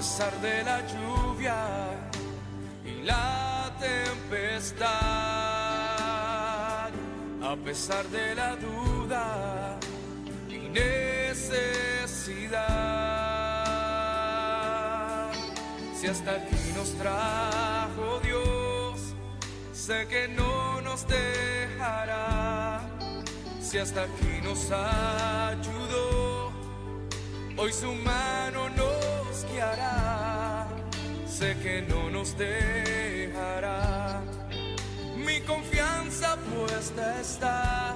pesar de la lluvia y la tempestad, a pesar de la duda y necesidad. Si hasta aquí nos trajo Dios, sé que no nos dejará. Si hasta aquí nos ayudó, hoy su mano nos guiará. Sé que no nos dejará. Mi confianza puesta está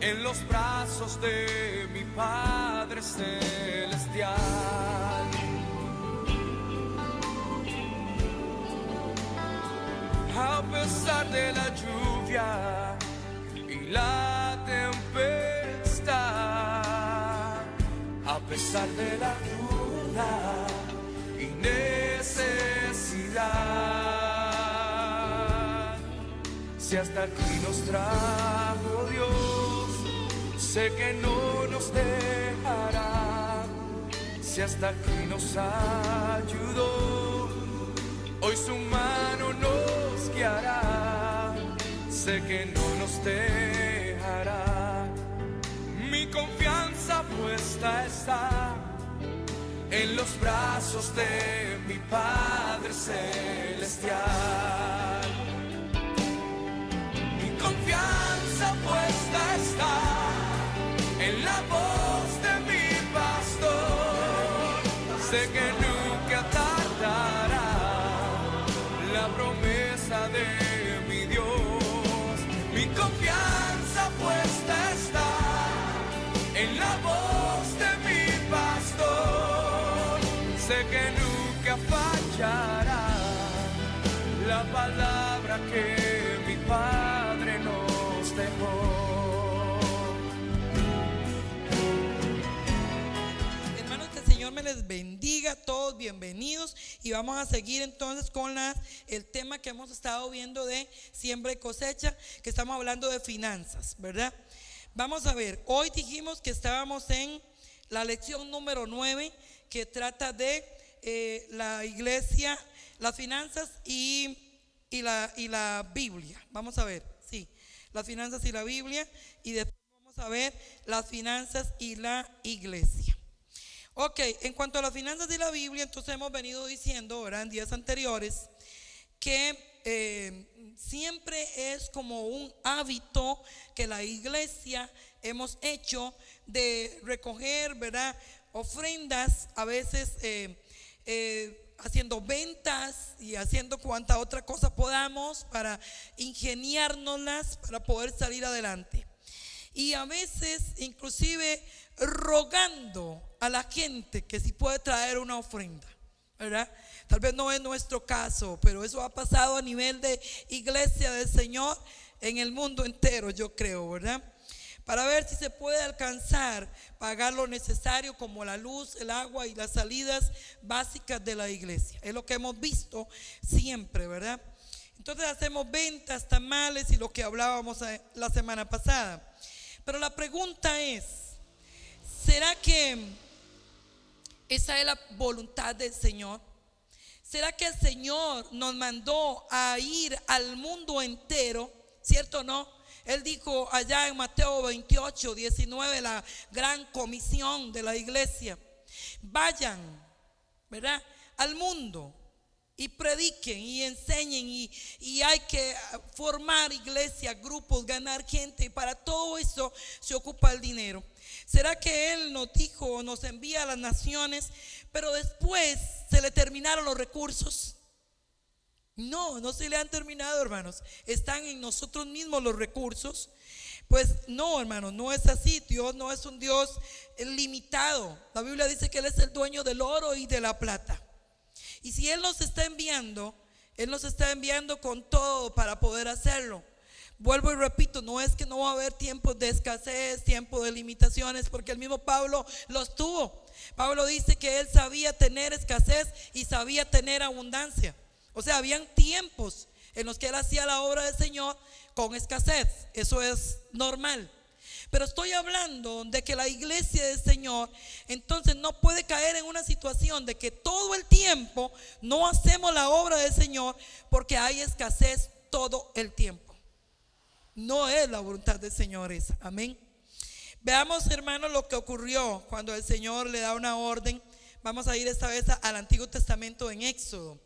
en los brazos de mi Padre Celestial. A pesar de la lluvia y la tempestad, a pesar de la duda y necesidad, si hasta aquí nos trajo Dios, sé que no nos dejará. Si hasta aquí nos ayudó, hoy su mano nos guiará. Sé que no nos dejará. Mi confianza puesta está en los brazos de mi Padre Celestial. Mi confianza puesta está en la voz de mi pastor. Sé que nunca tardará la promesa de mi Dios. Mi confianza puesta está en la voz de mi pastor. Sé que nunca fallará la palabra que mi Padre nos dejó. Hermanos, que el Señor me les bendiga, todos bienvenidos, y vamos a seguir entonces con el tema que hemos estado viendo de siembra y cosecha, que estamos hablando de finanzas, ¿verdad? Vamos a ver, hoy dijimos que estábamos en la lección número 9, que trata de la iglesia, las finanzas y la Biblia. Vamos a ver, sí, las finanzas y la Biblia, y después vamos a ver las finanzas y la iglesia. Ok, en cuanto a las finanzas y la Biblia, entonces hemos venido diciendo, ¿verdad?, en días anteriores, que siempre es como un hábito que la iglesia hemos hecho de recoger, ¿verdad?, ofrendas, a veces haciendo ventas y haciendo cuanta otra cosa podamos para ingeniárnoslas para poder salir adelante. Y a veces inclusive rogando a la gente que si puede traer una ofrenda, ¿verdad? Tal vez no es nuestro caso, pero eso ha pasado a nivel de iglesia del Señor en el mundo entero, yo creo, ¿verdad? Para ver si se puede alcanzar pagar lo necesario como la luz, el agua y las salidas básicas de la iglesia. Es lo que hemos visto siempre, ¿verdad? Entonces hacemos ventas, tamales y lo que hablábamos la semana pasada. Pero la pregunta es, ¿será que esa es la voluntad del Señor? ¿Será que el Señor nos mandó a ir al mundo entero? ¿Cierto o no? Él dijo allá en Mateo 28, 19, la gran comisión de la iglesia: vayan, ¿verdad?, al mundo y prediquen y enseñen, y hay que formar iglesias, grupos, ganar gente, y para todo eso se ocupa el dinero. ¿Será que Él nos dijo, nos envía a las naciones, pero después se le terminaron los recursos? No, no se le han terminado, hermanos. Están en nosotros mismos los recursos. Pues no, hermanos, no es así. Dios no es un Dios limitado. La Biblia dice que Él es el dueño del oro y de la plata. Y si Él nos está enviando, Él nos está enviando con todo para poder hacerlo. Vuelvo y repito, no es que no va a haber tiempos de escasez, tiempos de limitaciones, porque el mismo Pablo los tuvo. Pablo dice que él sabía tener escasez y sabía tener abundancia. O sea, habían tiempos en los que él hacía la obra del Señor con escasez. Eso es normal. Pero estoy hablando de que la iglesia del Señor entonces no puede caer en una situación de que todo el tiempo no hacemos la obra del Señor porque hay escasez todo el tiempo. No es la voluntad del Señor esa. Amén. Veamos, hermanos, lo que ocurrió cuando el Señor le da una orden. Vamos a ir esta vez al Antiguo Testamento en Éxodo,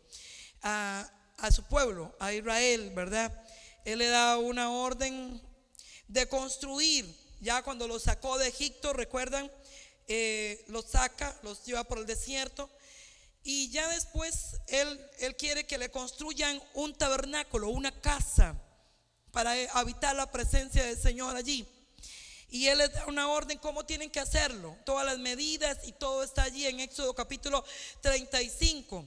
a su pueblo, a Israel, ¿verdad? Él le da una orden de construir. Ya cuando los sacó de Egipto, recuerdan, los saca, los lleva por el desierto. Y ya después él quiere que le construyan un tabernáculo, una casa para habitar la presencia del Señor allí. Y él les da una orden cómo tienen que hacerlo, todas las medidas y todo está allí en Éxodo capítulo 35.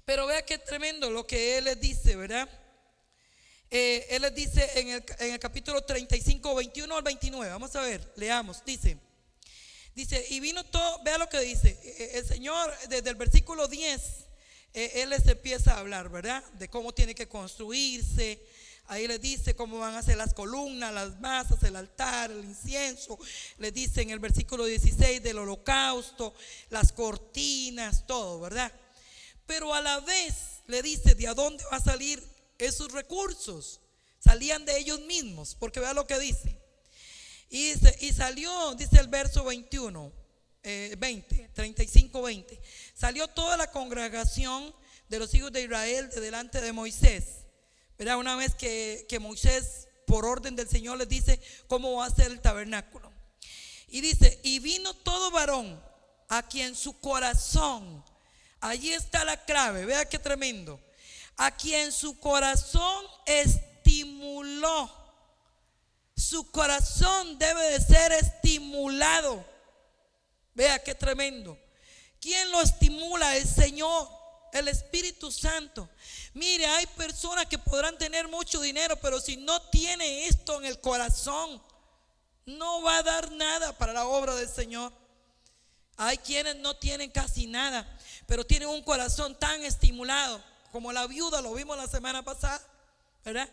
Pero vea qué tremendo lo que él les dice, ¿verdad? Él les dice en el capítulo 35, 21 al 29. Vamos a ver, leamos. Dice, y vino todo, vea lo que dice. El Señor desde el versículo 10, Él les empieza a hablar, ¿verdad? De cómo tiene que construirse. Ahí les dice cómo van a ser las columnas, las basas, el altar, el incienso. Les dice en el versículo 16 del holocausto, las cortinas, todo, ¿verdad? Pero a la vez le dice de a dónde va a salir esos recursos. Salían de ellos mismos, porque vea lo que dice. Y salió, dice el verso 21, 35, 20. Salió toda la congregación de los hijos de Israel de delante de Moisés. ¿Verdad? Una vez que Moisés, por orden del Señor, les dice cómo va a ser el tabernáculo. Y dice, y vino todo varón a quien su corazón, allí está la clave, vea qué tremendo, a quien su corazón estimuló. Su corazón debe de ser estimulado. Vea qué tremendo. ¿Quién lo estimula? El Señor, el Espíritu Santo. Mire, hay personas que podrán tener mucho dinero, pero si no tiene esto en el corazón, no va a dar nada para la obra del Señor. Hay quienes no tienen casi nada, pero tienen un corazón tan estimulado, como la viuda, lo vimos la semana pasada, ¿verdad?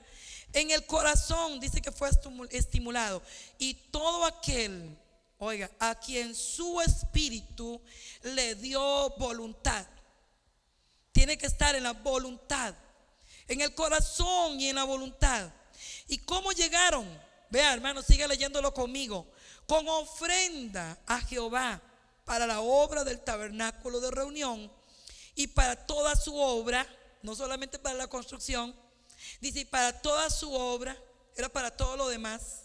En el corazón dice que fue estimulado. Y todo aquel, oiga, a quien su espíritu le dio voluntad. Tiene que estar en la voluntad, en el corazón y en la voluntad. ¿Y cómo llegaron? Vea, hermano, siga leyéndolo conmigo. Con ofrenda a Jehová para la obra del tabernáculo de reunión y para toda su obra, no solamente para la construcción, dice, y para toda su obra, era para todo lo demás,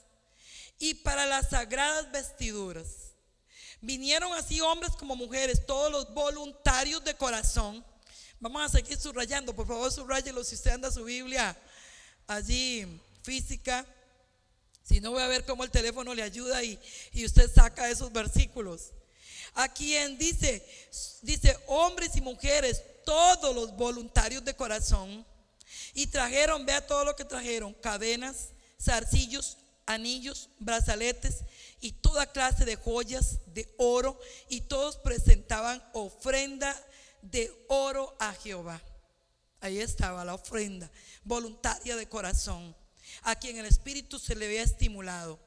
y para las sagradas vestiduras. Vinieron así hombres como mujeres, todos los voluntarios de corazón. Vamos a seguir subrayando, por favor subrayelo si usted anda su Biblia allí física. Si no, voy a ver cómo el teléfono le ayuda y usted saca esos versículos. A quien dice hombres y mujeres, todos los voluntarios de corazón. Y trajeron, vea todo lo que trajeron: cadenas, zarcillos, anillos, brazaletes y toda clase de joyas de oro. Y todos presentaban ofrenda de oro a Jehová. Ahí estaba la ofrenda voluntaria de corazón, a quien el Espíritu se le había estimulado.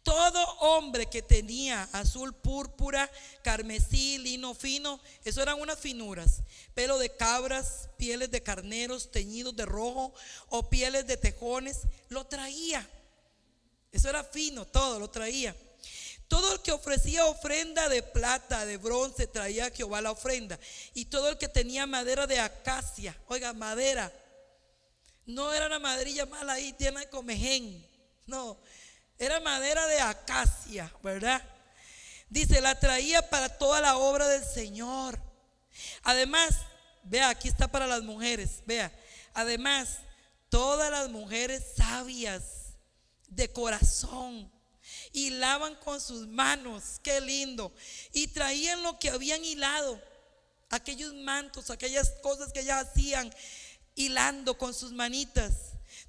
Todo hombre que tenía azul, púrpura, carmesí, lino fino, eso eran unas finuras, pelo de cabras, pieles de carneros teñidos de rojo o pieles de tejones, lo traía. Eso era fino, todo lo traía. Todo el que ofrecía ofrenda de plata, de bronce, traía a Jehová la ofrenda. Y todo el que tenía madera de acacia, oiga, madera, no era una maderilla mala ahí llena de comején, no, era madera de acacia, ¿verdad? Dice, la traía para toda la obra del Señor. Además, vea, aquí está para las mujeres, vea, además, todas las mujeres sabias de corazón hilaban con sus manos, qué lindo, y traían lo que habían hilado, aquellos mantos, aquellas cosas que ellas hacían hilando con sus manitas.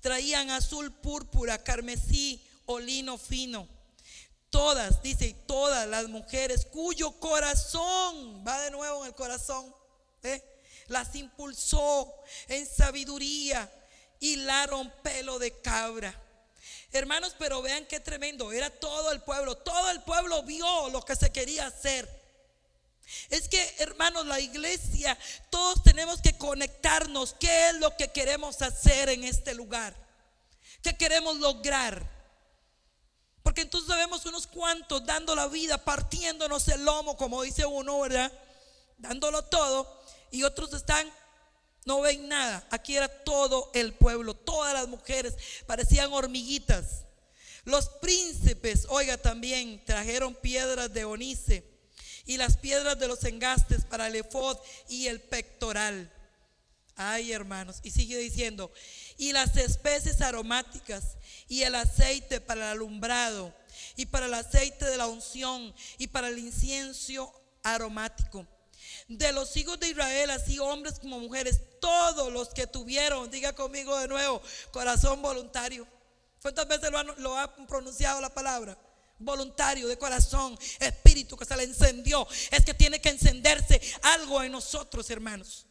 Traían azul, púrpura, carmesí o lino fino. Todas, dice, todas las mujeres cuyo corazón, va de nuevo en el corazón, las impulsó en sabiduría, hilaron pelo de cabra. Hermanos, pero vean qué tremendo, era todo el pueblo vio lo que se quería hacer. Es que, hermanos, la iglesia, todos tenemos que conectarnos. ¿Qué es lo que queremos hacer en este lugar? ¿Qué queremos lograr? Porque entonces vemos unos cuantos dando la vida, partiéndonos el lomo, como dice uno, ¿verdad? Dándolo todo, y otros no ven nada. Aquí era todo el pueblo, todas las mujeres parecían hormiguitas. Los príncipes, oiga, también trajeron piedras de onice y las piedras de los engastes para el efod y el pectoral. Ay, hermanos, y sigue diciendo, y las especies aromáticas y el aceite para el alumbrado y para el aceite de la unción y para el incienso aromático. De los hijos de Israel, así hombres como mujeres, todos los que tuvieron, diga conmigo de nuevo, corazón voluntario. ¿Cuántas veces lo ha pronunciado la palabra? Voluntario, de corazón, espíritu que se le encendió. Es que tiene que encenderse algo en nosotros, hermanos.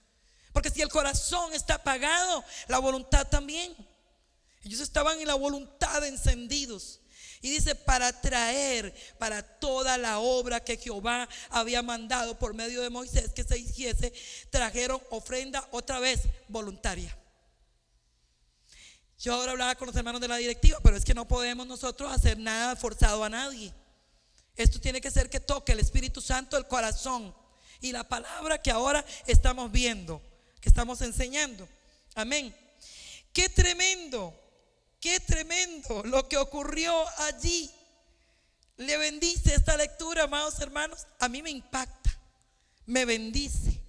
Porque si el corazón está apagado, la voluntad también. Ellos estaban en la voluntad encendidos. Y dice, para traer para toda la obra que Jehová había mandado por medio de Moisés que se hiciese, trajeron ofrenda otra vez voluntaria. Yo ahora hablaba con los hermanos de la directiva, pero es que no podemos nosotros hacer nada forzado a nadie. Esto tiene que ser que toque el Espíritu Santo el corazón y la palabra que ahora estamos viendo, que estamos enseñando. Amén. Qué tremendo lo que ocurrió allí. Le bendice esta lectura, amados hermanos. A mí me impacta, me bendice.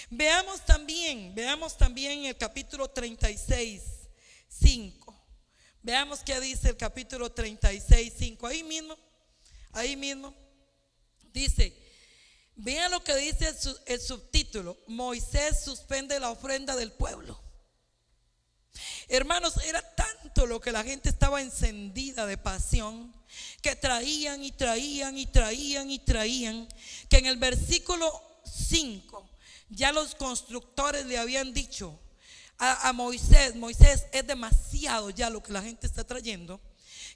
Veamos también el capítulo 36, 5. Veamos qué dice el capítulo 36, 5. Ahí mismo dice, vean lo que dice el subtítulo: Moisés suspende la ofrenda del pueblo. Hermanos, era tanto lo que la gente estaba encendida de pasión, que traían, que en el versículo 5 ya los constructores le habían dicho a Moisés, es demasiado ya lo que la gente está trayendo.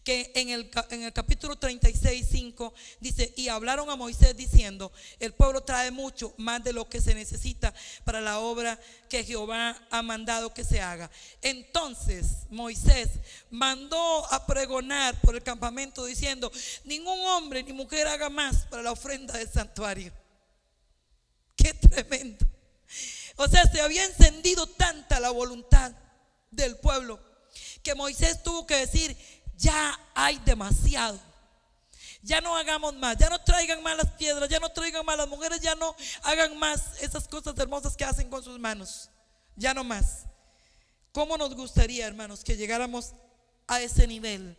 Que en el capítulo 36, 5 dice, y hablaron a Moisés diciendo, el pueblo trae mucho más de lo que se necesita para la obra que Jehová ha mandado que se haga. Entonces Moisés mandó a pregonar por el campamento diciendo, ningún hombre ni mujer haga más para la ofrenda del santuario. Qué tremendo. O sea, se había encendido tanta la voluntad del pueblo que Moisés tuvo que decir, ya hay demasiado, ya no hagamos más, ya no traigan más las piedras, ya no traigan más las mujeres, ya no hagan más esas cosas hermosas que hacen con sus manos, ya no más. ¿Cómo nos gustaría, hermanos, que llegáramos a ese nivel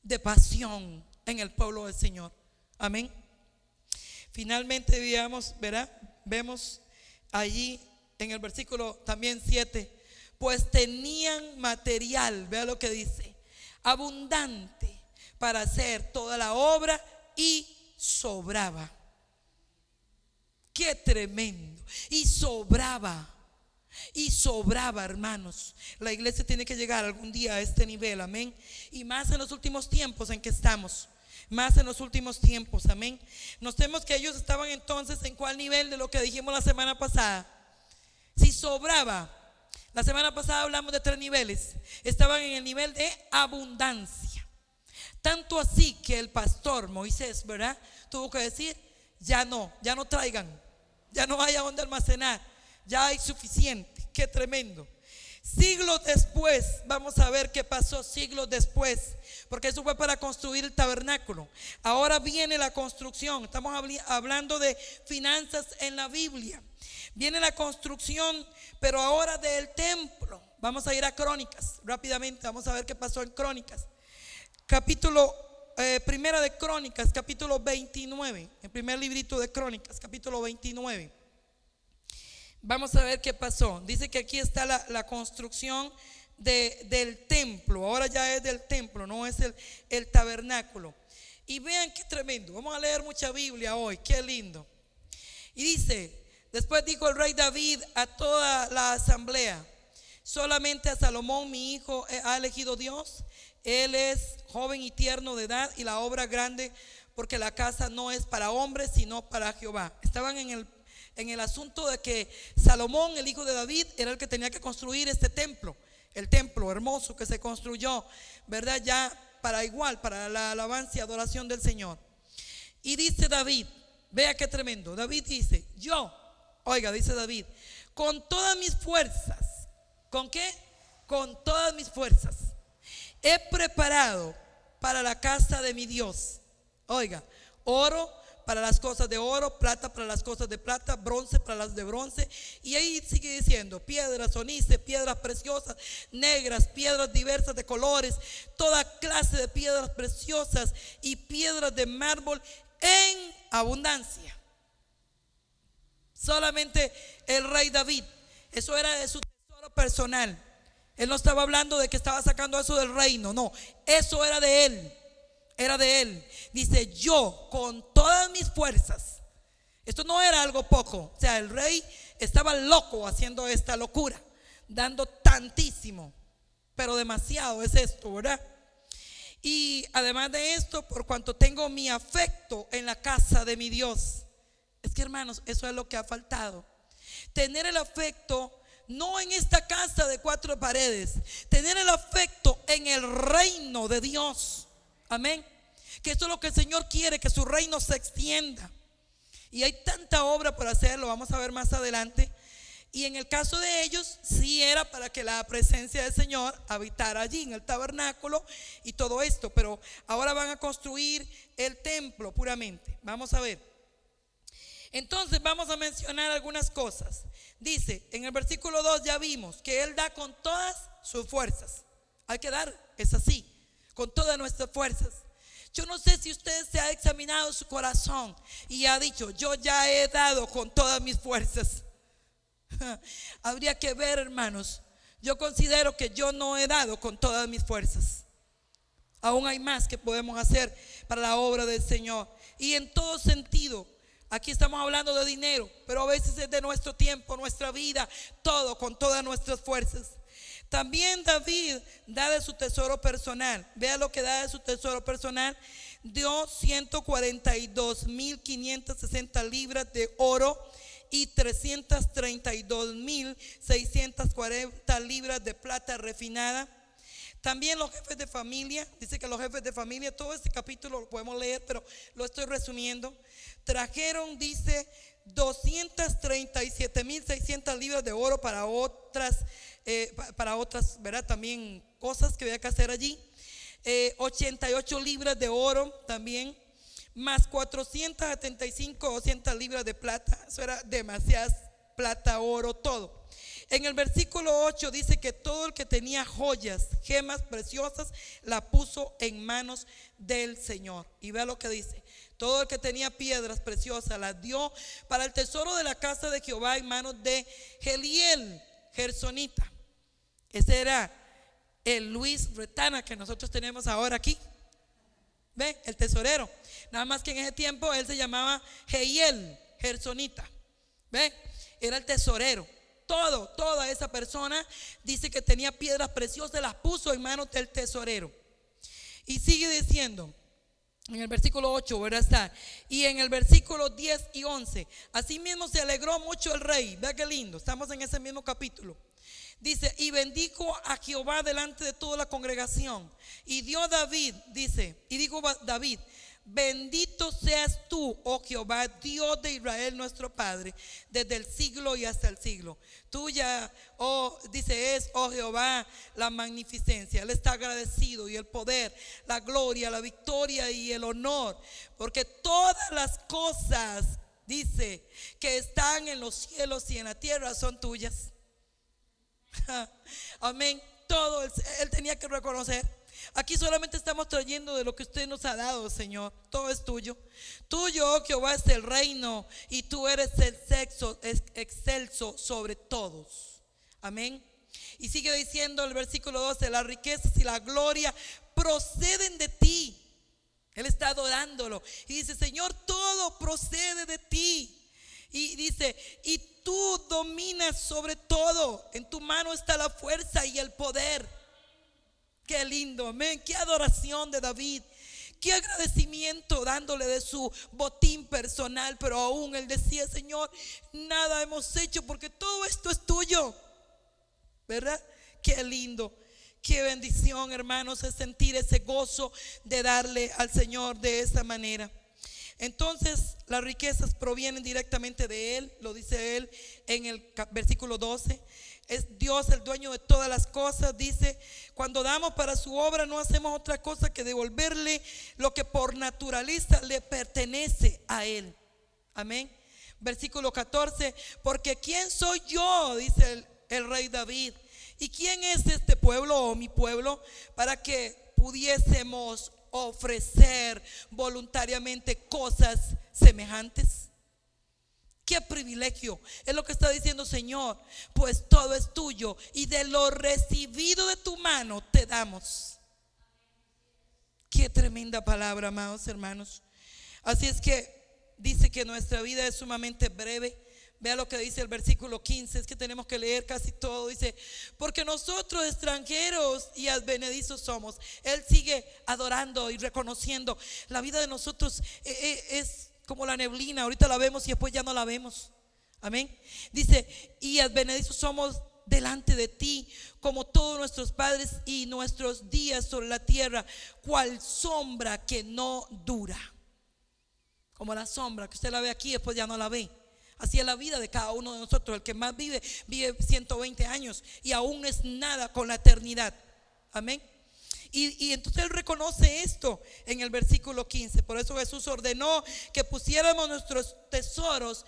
de pasión en el pueblo del Señor? Amén. Finalmente vemos allí en el versículo también 7, pues tenían material, vea lo que dice, abundante para hacer toda la obra y sobraba. Qué tremendo. Y sobraba, hermanos. La iglesia tiene que llegar algún día a este nivel, amén. Y más en los últimos tiempos en que estamos. Amén. Notemos que ellos estaban entonces en cuál nivel de lo que dijimos la semana pasada. Si sobraba, la semana pasada hablamos de 3 niveles. Estaban en el nivel de abundancia. Tanto así que el pastor Moisés, ¿verdad?, tuvo que decir, ya no traigan, ya no hay a dónde almacenar, ya hay suficiente. Qué tremendo. Siglos después, vamos a ver qué pasó siglos después, porque eso fue para construir el tabernáculo. Ahora viene la construcción. Estamos hablando de finanzas en la Biblia. Viene la construcción, pero ahora del templo. Vamos a ir a Crónicas rápidamente, vamos a ver qué pasó en Crónicas. Primera de Crónicas, capítulo 29. El primer librito de Crónicas, capítulo 29. Vamos a ver qué pasó. Dice que aquí está la construcción del templo. Ahora ya es del templo, no es el tabernáculo. Y vean qué tremendo. Vamos a leer mucha Biblia hoy, qué lindo. Y dice, después dijo el rey David a toda la asamblea, Solamente a Salomón mi hijo ha elegido Dios. Él es joven y tierno de edad, y la obra grande, porque la casa no es para hombres sino para Jehová. Estaban en el asunto de que Salomón, el hijo de David, era el que tenía que construir este templo, el templo hermoso que se construyó, ¿verdad? Ya para la alabanza y adoración del Señor. Y dice David, vea qué tremendo, David dice, dice David, con todas mis fuerzas, ¿con qué? Con todas mis fuerzas he preparado para la casa de mi Dios, oro para las cosas de oro, plata para las cosas de plata, bronce para las de bronce. Y ahí sigue diciendo, piedras, onice, piedras preciosas, negras, piedras diversas de colores, toda clase de piedras preciosas y piedras de mármol en abundancia. Solamente el rey David, eso era de su tesoro personal. Él no estaba hablando de que estaba sacando eso del reino, no, eso era de él. Era de él. Dice, yo con todas mis fuerzas. Esto no era algo poco. O sea, el rey estaba loco haciendo esta locura, dando tantísimo, pero demasiado es esto, ¿verdad? Y además de esto, por cuanto tengo mi afecto en la casa de mi Dios. Es que, hermanos, eso es lo que ha faltado. Tener el afecto no en esta casa de 4 paredes, tener el afecto en el reino de Dios. Amén. Que esto es lo que el Señor quiere, que su reino se extienda. Y hay tanta obra por hacer, lo vamos a ver más adelante. Y en el caso de ellos, sí era para que la presencia del Señor habitara allí en el tabernáculo y todo esto. Pero ahora van a construir el templo puramente. Vamos a ver. Entonces vamos a mencionar algunas cosas. Dice, en el versículo 2 ya vimos que Él da con todas sus fuerzas. Hay que dar, es así, con todas nuestras fuerzas. Yo no sé si usted se ha examinado su corazón y ha dicho, yo ya he dado con todas mis fuerzas. Habría que ver, hermanos. Yo considero que yo no he dado con todas mis fuerzas. Aún hay más que podemos hacer para la obra del Señor. Y en todo sentido, aquí estamos hablando de dinero, pero a veces es de nuestro tiempo, nuestra vida, todo con todas nuestras fuerzas. También David da de su tesoro personal. Vea lo que da de su tesoro personal. Dio 142.560 libras de oro y 332.640 libras de plata refinada. También los jefes de familia, dice que los jefes de familia, todo este capítulo lo podemos leer, pero lo estoy resumiendo. Trajeron, dice, 237.600 libras de oro para otras, ¿verdad? También cosas que había que hacer allí. 88 libras de oro también, más 475 o 200 libras de plata. Eso era demasiada plata, oro, todo. En el versículo 8 dice que todo el que tenía joyas, gemas preciosas, la puso en manos del Señor. Y vea lo que dice: todo el que tenía piedras preciosas las dio para el tesoro de la casa de Jehová en manos de Geliel, gersonita. Ese era el Luis Retana que nosotros tenemos ahora aquí. ¿Ve? El tesorero. Nada más que en ese tiempo él se llamaba Geliel, gersonita. ¿Ve? Era el tesorero. Toda esa persona dice que tenía piedras preciosas, las puso en manos del tesorero. Y sigue diciendo en el versículo 8, ¿verdad? Está. Y en el versículo 10 y 11, asimismo se alegró mucho el rey. Vea qué lindo, estamos en ese mismo capítulo. Dice: y bendijo a Jehová delante de toda la congregación. Y dio David, dice, y dijo David: bendito seas tú, oh Jehová, Dios de Israel nuestro Padre, desde el siglo y hasta el siglo. Tuya, dice, es, oh Jehová, la magnificencia. Él está agradecido, y el poder, la gloria, la victoria y el honor, porque todas las cosas, dice, que están en los cielos y en la tierra son tuyas. Amén. Todo él tenía que reconocer. Aquí solamente estamos trayendo de lo que usted nos ha dado, Señor. Todo es tuyo. Tuyo, oh Jehová, es el reino, y tú eres el excelso sobre todos. Amén. Y sigue diciendo el versículo 12: las riquezas y la gloria proceden de ti. Él está adorándolo y dice: Señor, todo procede de ti. Y dice, y tú dominas sobre todo, en tu mano está la fuerza y el poder. Qué lindo, amén. Qué adoración de David. Qué agradecimiento dándole de su botín personal. Pero aún él decía, Señor, nada hemos hecho porque todo esto es tuyo, ¿verdad? Qué lindo, qué bendición, hermanos, es sentir ese gozo de darle al Señor de esa manera. Entonces las riquezas provienen directamente de Él, lo dice Él en el versículo 12. Es Dios el dueño de todas las cosas. Dice, cuando damos para su obra no hacemos otra cosa que devolverle lo que por naturaleza le pertenece a Él. Amén. Versículo 14, porque ¿quién soy yo? Dice el rey David. ¿Y quién es este pueblo o mi pueblo para que pudiésemos ofrecer voluntariamente cosas semejantes? Qué privilegio, es lo que está diciendo Señor, pues todo es tuyo y de lo recibido de tu mano te damos. Qué tremenda palabra, amados hermanos. Así es que dice que nuestra vida es sumamente breve. Vea lo que dice el versículo 15, es que tenemos que leer casi todo. Dice, porque nosotros extranjeros y advenedizos somos. Él sigue adorando y reconociendo. La vida de nosotros es como la neblina, ahorita la vemos y después ya no la vemos. Amén. Dice, y advenedizos somos delante de ti, como todos nuestros padres, y nuestros días sobre la tierra, cual sombra que no dura. Como la sombra que usted la ve aquí, después ya no la ve. Así es la vida de cada uno de nosotros. El que más vive 120 años y aún no es nada con la eternidad. Amén. Y entonces él reconoce esto en el versículo 15. Por eso Jesús ordenó que pusiéramos nuestros tesoros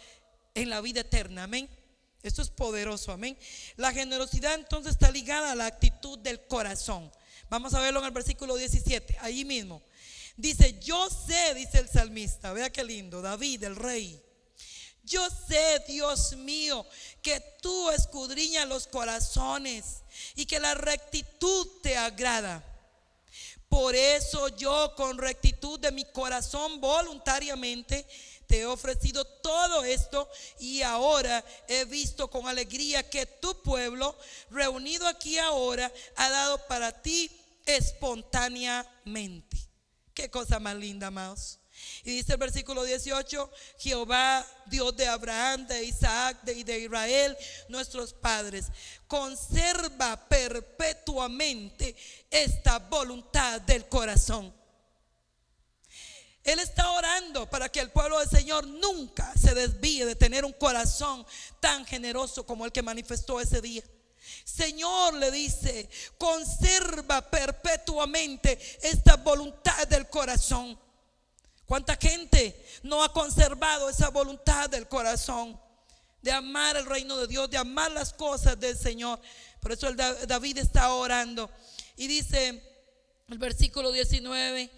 en la vida eterna. Amén. Esto es poderoso. Amén. La generosidad entonces está ligada a la actitud del corazón. Vamos a verlo en el versículo 17. Ahí mismo dice, yo sé, dice el salmista. Vea qué lindo, David el rey. Yo sé, Dios mío, que tú escudriñas los corazones y que la rectitud te agrada. Por eso yo, con rectitud de mi corazón, voluntariamente te he ofrecido todo esto, y ahora he visto con alegría que tu pueblo, reunido aquí ahora, ha dado para ti espontáneamente. Qué cosa más linda, amados. Y dice el versículo 18, Jehová, Dios de Abraham, de Isaac y de Israel, nuestros padres, conserva perpetuamente esta voluntad del corazón. Él está orando para que el pueblo del Señor nunca se desvíe de tener un corazón tan generoso como el que manifestó ese día. Señor, le dice, conserva perpetuamente esta voluntad del corazón. ¿Cuánta gente no ha conservado esa voluntad del corazón de amar el reino de Dios, de amar las cosas del Señor? Por eso David está orando y dice el versículo 19,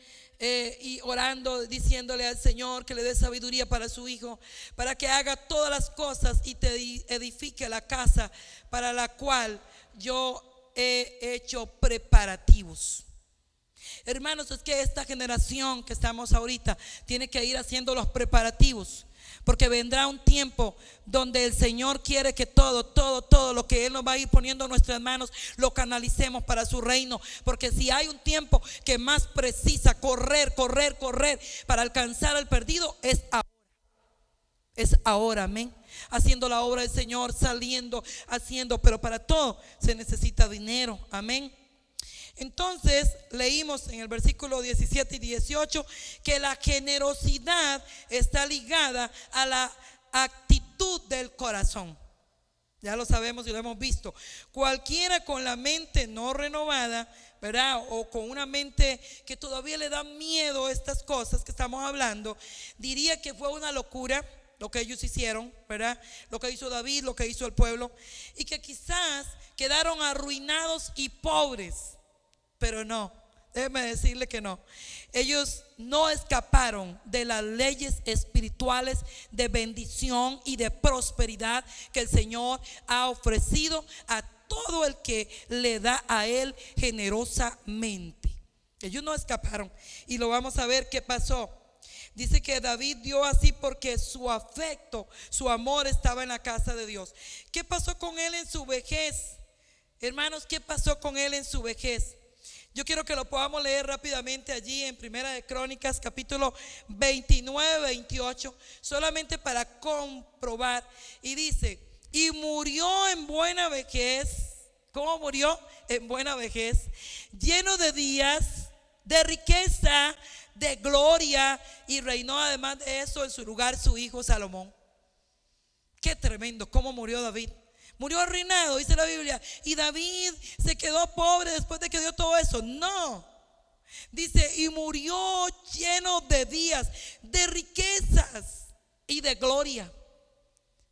y orando, diciéndole al Señor que le dé sabiduría para su hijo, para que haga todas las cosas y te edifique la casa para la cual yo he hecho preparativos. Hermanos, es que esta generación que estamos ahorita tiene que ir haciendo los preparativos, porque vendrá un tiempo donde el Señor quiere que todo lo que Él nos va a ir poniendo en nuestras manos lo canalicemos para su reino. Porque si hay un tiempo que más precisa correr para alcanzar al perdido, es ahora. Es ahora, amén. Haciendo la obra del Señor, saliendo, haciendo, pero para todo se necesita dinero, amén. Entonces leímos en el versículo 17 y 18 que la generosidad está ligada a la actitud del corazón. Ya lo sabemos y lo hemos visto. Cualquiera con la mente no renovada, ¿verdad? O con una mente que todavía le da miedo a estas cosas que estamos hablando, diría que fue una locura lo que ellos hicieron, ¿verdad? Lo que hizo David, lo que hizo el pueblo, y que quizás quedaron arruinados y pobres. Pero no, déjeme decirle que no. Ellos no escaparon de las leyes espirituales de bendición y de prosperidad que el Señor ha ofrecido a todo el que le da a Él generosamente. Ellos no escaparon. Y lo vamos a ver qué pasó Dice que David dio así porque su afecto, su amor estaba en la casa de Dios. ¿Qué pasó con él en su vejez? Hermanos, ¿qué pasó con él en su vejez? Yo quiero que lo podamos leer rápidamente allí en Primera de Crónicas, capítulo 29, 28, solamente para comprobar. Y dice, y murió en buena vejez. ¿Cómo murió? En buena vejez, lleno de días, de riqueza, de gloria, y reinó además de eso en su lugar su hijo Salomón. Qué tremendo, cómo murió David. Murió arruinado, dice la Biblia, y David se quedó pobre después de que dio todo eso. No, dice, y murió lleno de días, de riquezas y de gloria.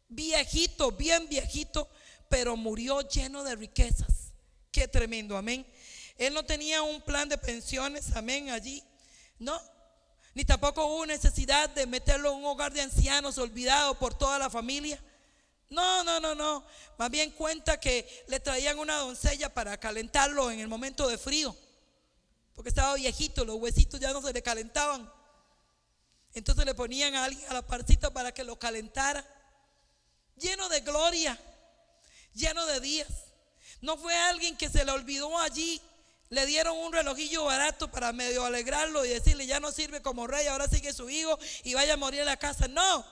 Viejito, bien viejito, pero murió lleno de riquezas. Qué tremendo, amén. Él no tenía un plan de pensiones, amén, allí, no. Ni tampoco hubo necesidad de meterlo en un hogar de ancianos olvidado por toda la familia. No. Más bien cuenta que le traían una doncella para calentarlo en el momento de frío, porque estaba viejito, los huesitos ya no se le calentaban. Entonces le ponían a alguien a la parcita para que lo calentara. Lleno de gloria, lleno de días. No fue alguien que se le olvidó allí. Le dieron un relojillo barato para medio alegrarlo y decirle, ya no sirve como rey, ahora sigue su hijo y vaya a morir en la casa. No.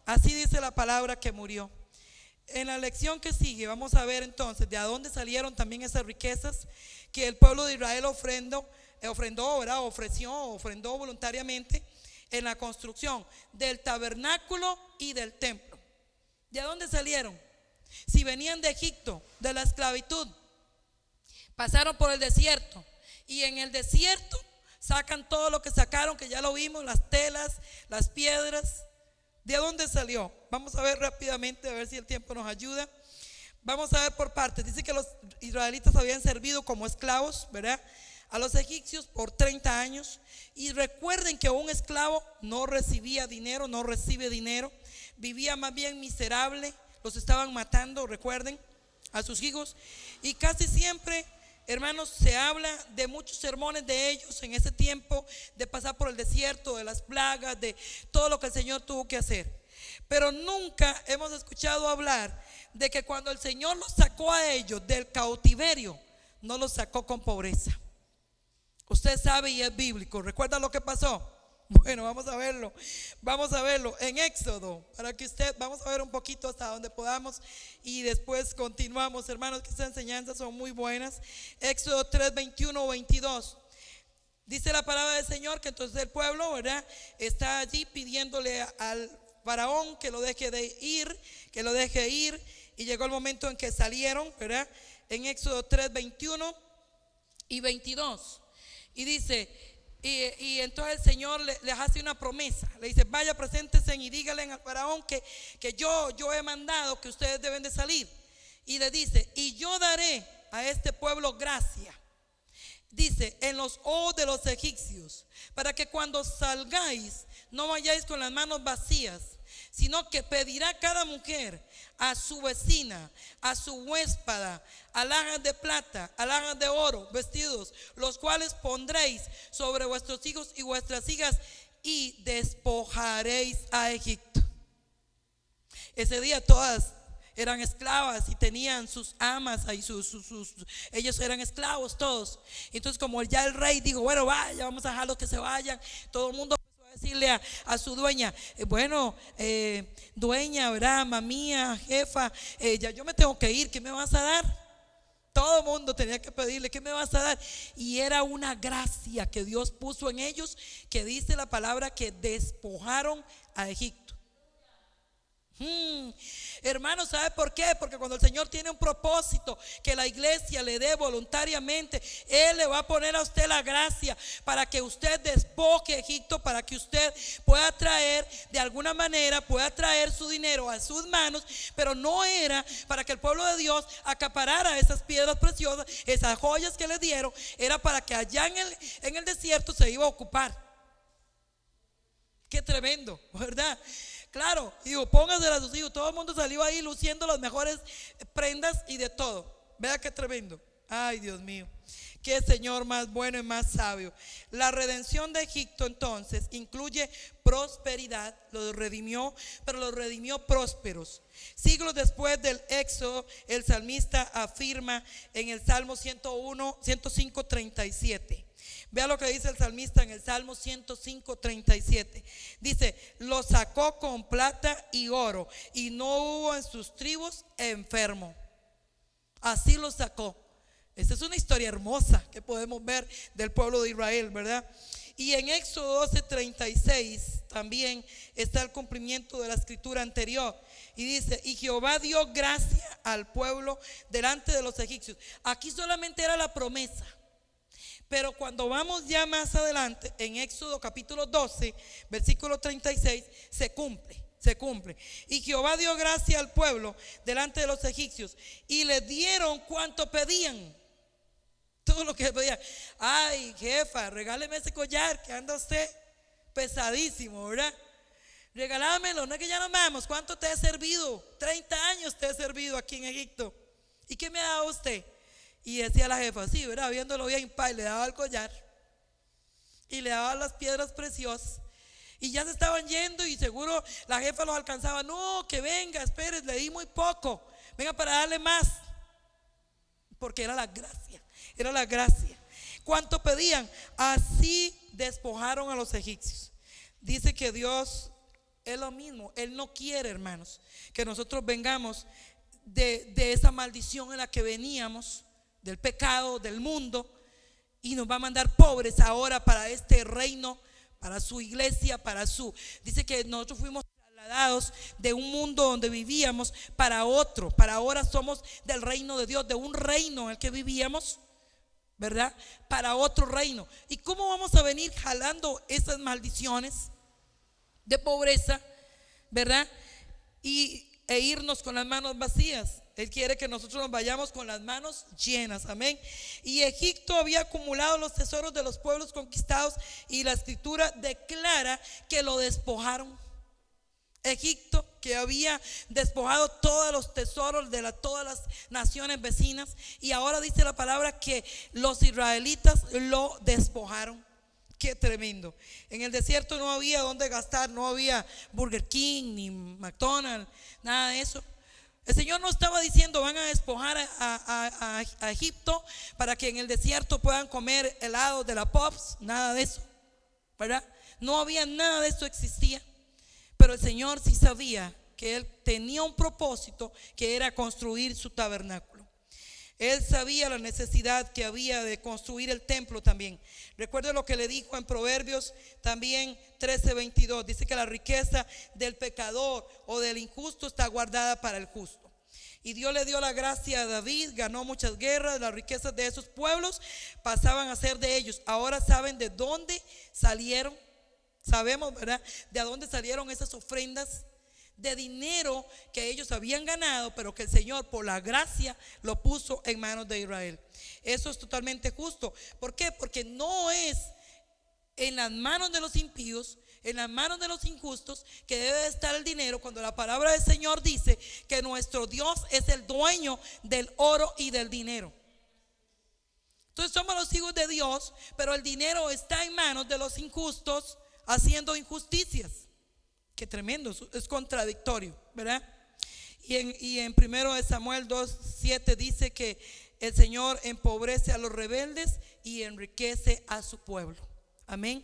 Así dice la palabra que murió. En la lección que sigue vamos a ver entonces de a dónde salieron también esas riquezas que el pueblo de Israel ofrendó voluntariamente en la construcción del tabernáculo y del templo. ¿De dónde salieron? Si venían de Egipto, de la esclavitud, pasaron por el desierto, y en el desierto sacan todo lo que sacaron, que ya lo vimos, las telas, las piedras. ¿De dónde salió? Vamos a ver rápidamente, a ver si el tiempo nos ayuda. Vamos a ver por partes. Dice que los israelitas habían servido como esclavos, ¿verdad?, a los egipcios por 30 años. Y recuerden que un esclavo no recibía dinero, no recibe dinero, vivía más bien miserable. Los estaban matando, recuerden, a sus hijos. Y casi siempre, hermanos, se habla de muchos sermones de ellos en ese tiempo, de pasar por el desierto, de las plagas, de todo lo que el Señor tuvo que hacer. Pero nunca hemos escuchado hablar de que cuando el Señor los sacó a ellos del cautiverio, no los sacó con pobreza. Usted sabe y es bíblico. ¿Recuerda lo que pasó? Bueno, vamos a verlo en Éxodo, para que vamos a ver un poquito hasta donde podamos y después continuamos, hermanos, que estas enseñanzas son muy buenas. Éxodo 3, 21, 22. Dice la palabra del Señor que entonces el pueblo, ¿verdad?, está allí pidiéndole al faraón que lo deje ir, y llegó el momento en que salieron, ¿verdad?, en Éxodo 3, 21 y 22. Y dice, y entonces el Señor les hace una promesa. Le dice, vaya, preséntense y díganle al faraón que yo he mandado que ustedes deben de salir. Y le dice, y yo daré a este pueblo gracia, dice, en los ojos de los egipcios, para que cuando salgáis no vayáis con las manos vacías, sino que pedirá cada mujer a su vecina, a su huéspada, alhajas de plata, alhajas de oro, vestidos, los cuales pondréis sobre vuestros hijos y vuestras hijas, y despojaréis a Egipto. Ese día todas eran esclavas y tenían sus amas y ellos eran esclavos todos. Entonces, como ya el rey dijo, bueno, vaya, vamos a dejarlos que se vayan, todo el mundo decirle a su dueña, dueña, ¿verdad?, ama mía, jefa, ya yo me tengo que ir, ¿qué me vas a dar? Todo el mundo tenía que pedirle, ¿qué me vas a dar? Y era una gracia que Dios puso en ellos, que dice la palabra que despojaron a Egipto. Hermano, ¿sabe por qué? Porque cuando el Señor tiene un propósito que la iglesia le dé voluntariamente, Él le va a poner a usted la gracia para que usted despoje Egipto, para que usted pueda traer, de alguna manera, pueda traer su dinero a sus manos. Pero no era para que el pueblo de Dios acaparara esas piedras preciosas, esas joyas que le dieron, era para que allá en el desierto se iba a ocupar. Qué tremendo, ¿verdad? Claro, digo, póngasela a sus hijos. Todo el mundo salió ahí luciendo las mejores prendas y de todo. Vea qué tremendo. Ay, Dios mío. Qué Señor más bueno y más sabio. La redención de Egipto entonces incluye prosperidad. Los redimió, pero los redimió prósperos. Siglos después del Éxodo, el salmista afirma en el Salmo 101, 105, 37. Vea lo que dice el salmista en el Salmo 105, 37. Dice: lo sacó con plata y oro, y no hubo en sus tribus enfermo. Así lo sacó. Esta es una historia hermosa que podemos ver del pueblo de Israel, ¿verdad? Y en Éxodo 12, 36 también está el cumplimiento de la escritura anterior. Y dice: y Jehová dio gracia al pueblo delante de los egipcios. Aquí solamente era la promesa. Pero cuando vamos ya más adelante, en Éxodo capítulo 12, versículo 36, se cumple. Y Jehová dio gracia al pueblo delante de los egipcios, y le dieron cuanto pedían. Todo lo que pedían. Ay, jefa, regáleme ese collar que anda usted pesadísimo, ¿verdad? Regálamelo, no es que ya nos vamos. ¿Cuánto te he servido? 30 años te he servido aquí en Egipto. ¿Y qué me ha dado usted? Y decía la jefa, sí, ¿verdad? Viéndolo bien, pa, y le daba el collar y le daba las piedras preciosas. Y ya se estaban yendo y seguro la jefa los alcanzaba. No, que venga, espere, le di muy poco. Venga para darle más. Porque era la gracia. Era la gracia. ¿Cuánto pedían? Así despojaron a los egipcios. Dice que Dios es lo mismo. Él no quiere, hermanos, que nosotros vengamos de esa maldición en la que veníamos, del pecado, del mundo, y nos va a mandar pobres ahora para este reino, para su iglesia, dice que nosotros fuimos trasladados de un mundo donde vivíamos para otro, para ahora somos del reino de Dios, de un reino en el que vivíamos, ¿verdad? Para otro reino. ¿Y cómo vamos a venir jalando esas maldiciones de pobreza, ¿verdad? E irnos con las manos vacías. Él quiere que nosotros nos vayamos con las manos llenas, amén. Y Egipto había acumulado los tesoros de los pueblos conquistados, y la escritura declara que lo despojaron. Egipto, que había despojado todos los tesoros de todas las naciones vecinas, y ahora dice la palabra que los israelitas lo despojaron. Qué tremendo. En el desierto no había donde gastar, no había Burger King ni McDonald's, nada de eso. El Señor no estaba diciendo: van a despojar a Egipto para que en el desierto puedan comer helados de la Pops, nada de eso, ¿verdad? No había nada de eso, existía. Pero el Señor sí sabía que Él tenía un propósito, que era construir su tabernáculo. Él sabía la necesidad que había de construir el templo también. Recuerde lo que le dijo en Proverbios también 13:22. Dice que la riqueza del pecador o del injusto está guardada para el justo. Y Dios le dio la gracia a David, ganó muchas guerras, las riquezas de esos pueblos pasaban a ser de ellos. Ahora saben de dónde salieron, sabemos, ¿verdad? De dónde salieron esas ofrendas de dinero que ellos habían ganado, pero que el Señor por la gracia lo puso en manos de Israel. Eso es totalmente justo. ¿Por qué? Porque no es en las manos de los impíos, en las manos de los injustos, que debe estar el dinero, cuando la palabra del Señor dice que nuestro Dios es el dueño del oro y del dinero. Entonces somos los hijos de Dios, pero el dinero está en manos de los injustos haciendo injusticias. Qué tremendo, es contradictorio, ¿verdad? Y en 1 Samuel 2:7 dice que el Señor empobrece a los rebeldes y enriquece a su pueblo. Amén.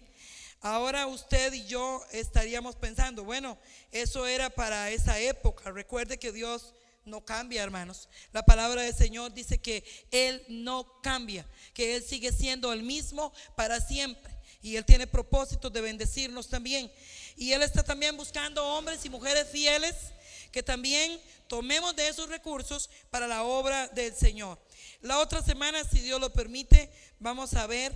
Ahora usted y yo estaríamos pensando, bueno, eso era para esa época. Recuerde que Dios no cambia, hermanos. La palabra del Señor dice que Él no cambia, que Él sigue siendo el mismo para siempre. Y Él tiene propósitos de bendecirnos también. Y Él está también buscando hombres y mujeres fieles que también tomemos de esos recursos para la obra del Señor. La otra semana, si Dios lo permite, vamos a ver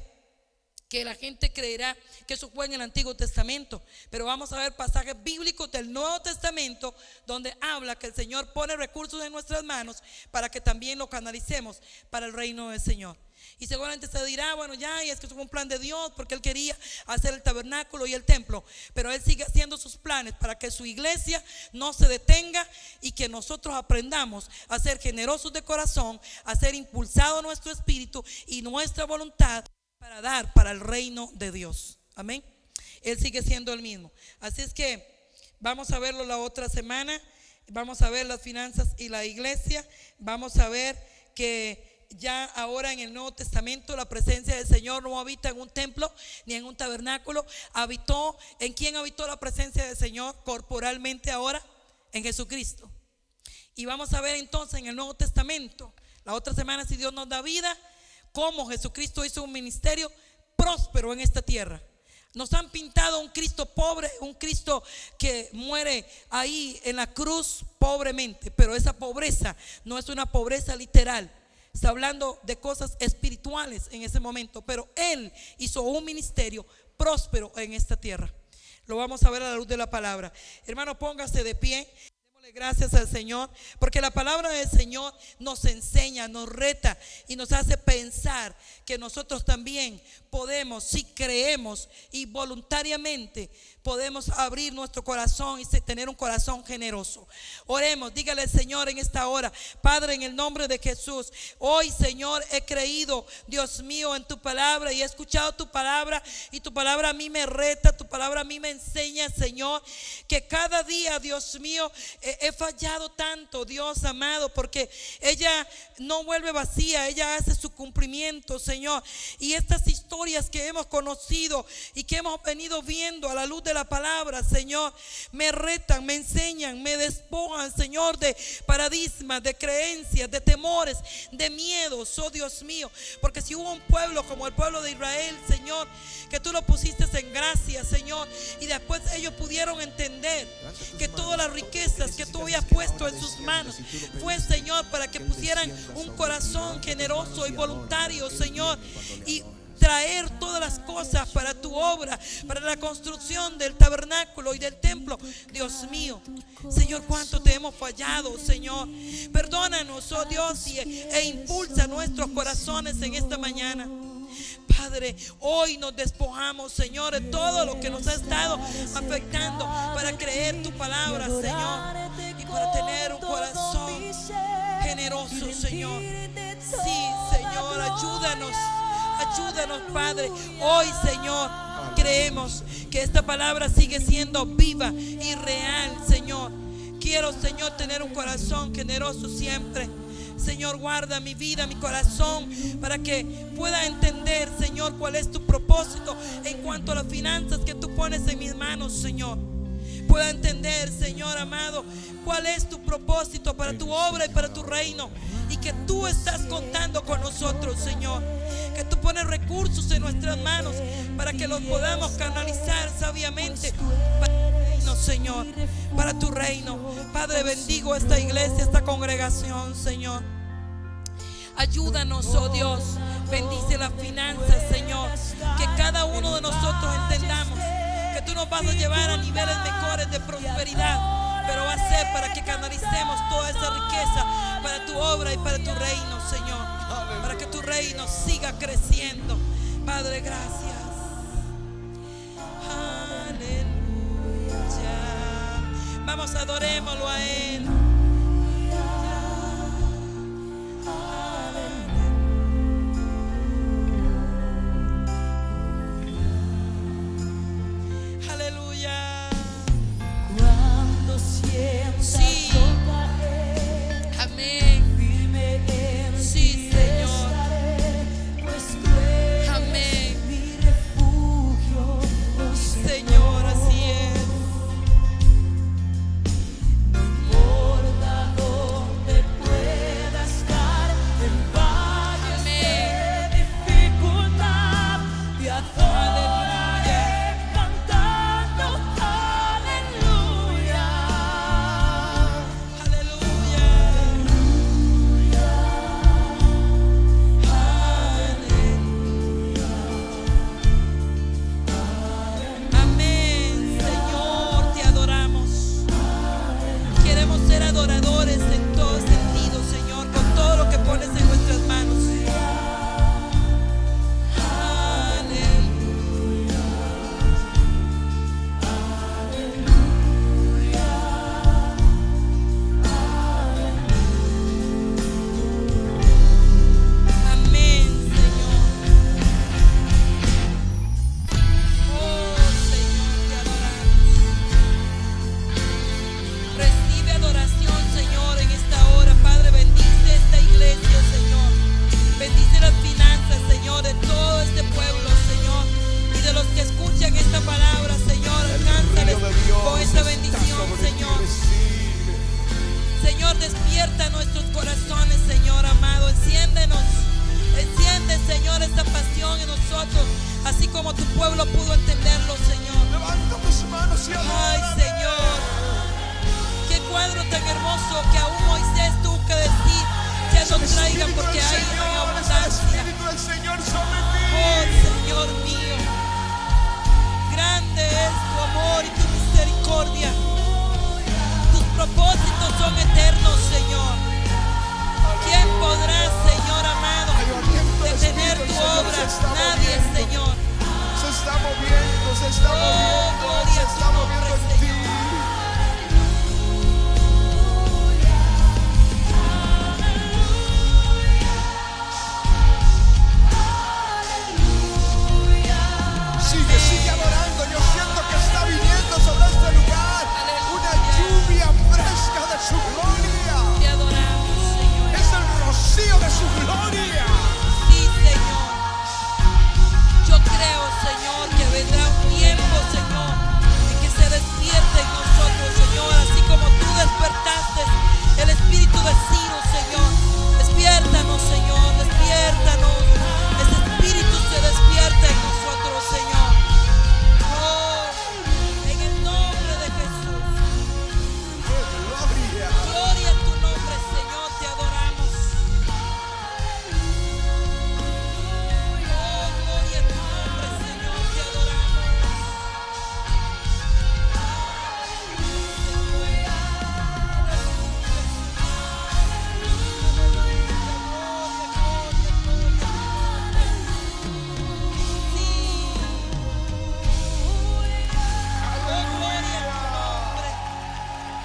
que la gente creerá que eso fue en el Antiguo Testamento, pero vamos a ver pasajes bíblicos del Nuevo Testamento donde habla que el Señor pone recursos en nuestras manos para que también lo canalicemos para el reino del Señor. Y seguramente se dirá, bueno, ya, y es que es un plan de Dios, porque Él quería hacer el tabernáculo y el templo. Pero Él sigue haciendo sus planes para que su iglesia no se detenga y que nosotros aprendamos a ser generosos de corazón, a ser impulsado nuestro espíritu y nuestra voluntad para dar para el reino de Dios. Amén. Él sigue siendo el mismo. Así es que vamos a verlo la otra semana. Vamos a ver las finanzas y la iglesia. Vamos a ver que ya ahora en el Nuevo Testamento la presencia del Señor no habita en un templo ni en un tabernáculo. Habitó, ¿en quién habitó la presencia del Señor corporalmente ahora? En Jesucristo. Y vamos a ver entonces en el Nuevo Testamento, la otra semana, si Dios nos da vida, cómo Jesucristo hizo un ministerio próspero en esta tierra. Nos han pintado un Cristo pobre, un Cristo que muere ahí en la cruz pobremente, pero esa pobreza no es una pobreza literal. Está hablando de cosas espirituales en ese momento, pero Él hizo un ministerio próspero en esta tierra. Lo vamos a ver a la luz de la palabra. Hermano, póngase de pie. Démosle gracias al Señor, porque la palabra del Señor nos enseña, nos reta y nos hace pensar que nosotros también podemos, si creemos y voluntariamente, podemos abrir nuestro corazón y tener un corazón generoso. Oremos, dígale al Señor en esta hora: Padre, en el nombre de Jesús, hoy, Señor, he creído, Dios mío, en tu palabra y he escuchado tu palabra, y tu palabra a mí me reta, tu palabra a mí me enseña, Señor, que cada día, Dios mío, he fallado tanto, Dios amado, porque ella no vuelve vacía, ella hace su cumplimiento, Señor. Y estas historias que hemos conocido y que hemos venido viendo a la luz de la palabra, Señor, me retan, me enseñan, me despojan, Señor, de paradigmas, de creencias, de temores, de miedos, oh Dios mío. Porque si hubo un pueblo como el pueblo de Israel, Señor, que tú lo pusiste en gracia, Señor, y después ellos pudieron entender que todas las riquezas que tú habías puesto en sus manos fue, Señor, para que pusieran un corazón generoso y voluntario, Señor, y traer todas las cosas para tu obra, para la construcción del tabernáculo y del templo. Dios mío, Señor, cuánto te hemos fallado, Señor. Perdónanos, oh Dios, e impulsa nuestros corazones en esta mañana. Padre, hoy nos despojamos, Señor, de todo lo que nos ha estado afectando para creer tu palabra, Señor, y para tener un corazón generoso, Señor. Sí, Señor, ayúdanos, Padre. Hoy, Señor, creemos que esta palabra sigue siendo viva y real, Señor. Quiero, Señor, tener un corazón generoso siempre. Señor, guarda mi vida, mi corazón, para que pueda entender, Señor, cuál es tu propósito en cuanto a las finanzas que tú pones en mis manos, Señor. Pueda entender, Señor amado, cuál es tu propósito para tu obra y para tu reino, y que tú estás contando con nosotros, Señor. Que tú pones recursos en nuestras manos para que los podamos canalizar sabiamente para tu reino, Señor, para tu reino. Padre, bendigo esta iglesia, esta congregación, Señor. Ayúdanos, oh Dios. Bendice las finanzas, Señor. Que cada uno de nosotros entendamos que tú nos vas a llevar a niveles mejores de prosperidad, pero va a ser para que canalicemos toda esa riqueza para tu obra y para tu reino, Señor, para que tu reino siga creciendo. Padre, gracias. Aleluya. Vamos, adorémoslo a Él. Aleluya. Cuando sientas Sí. Amén. Sí, Señor. pues tú eres Amén. mi refugio, oh Señor, así es. No importa propósitos son eternos, Señor. ¿Quién podrá, Señor amado, detener tu obra? Nadie, Señor. Se está moviendo, se está moviendo, gloria se a tu está moviendo nombre, en ti. Sigue adorando. Yo siento que está viniendo sobre este lugar una lluvia fresca de su gloria. Te adoramos, Señor. Es el rocío de su gloria. Sí, Señor. Yo creo, Señor, que vendrá un tiempo, Señor, en que se despierte en nosotros, Señor, así como tú despertaste el espíritu de Ciro, Señor. Despiértanos, Señor, despiértanos. Ese espíritu se despierta en nosotros, Señor. Oh, en el nombre de Jesús. Gloria. Gloria a tu nombre, Señor, te adoramos. Oh, gloria a tu nombre, Señor, te adoramos.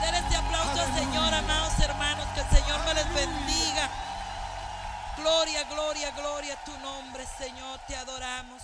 Denle este aplauso al Señor, amados hermanos, que el Señor me les bendiga. Gloria, gloria, gloria a tu nombre, Señor, te adoramos.